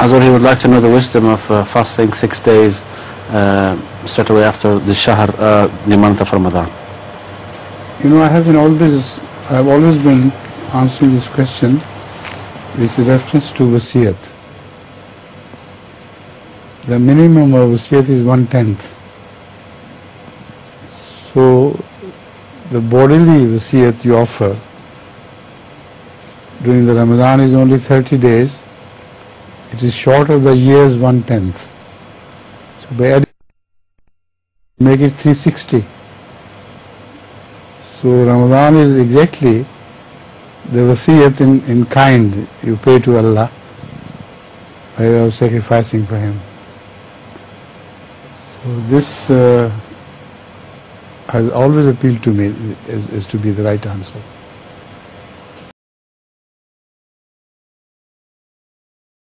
Hazrat, he would like to know the wisdom of fasting 6 days straight away after the Shahr, the month of Ramadan. You know, I have always been answering this question with reference to Wasiyat. The minimum of Wasiyat is 1/10. So the bodily Wasiyat you offer during the Ramadan is only 30 days. It is short of the year's 1/10. So by adding, make it 360. So Ramadan is exactly the Wasiyat in kind you pay to Allah by way of sacrificing for Him. So this has always appealed to me as to be the right answer.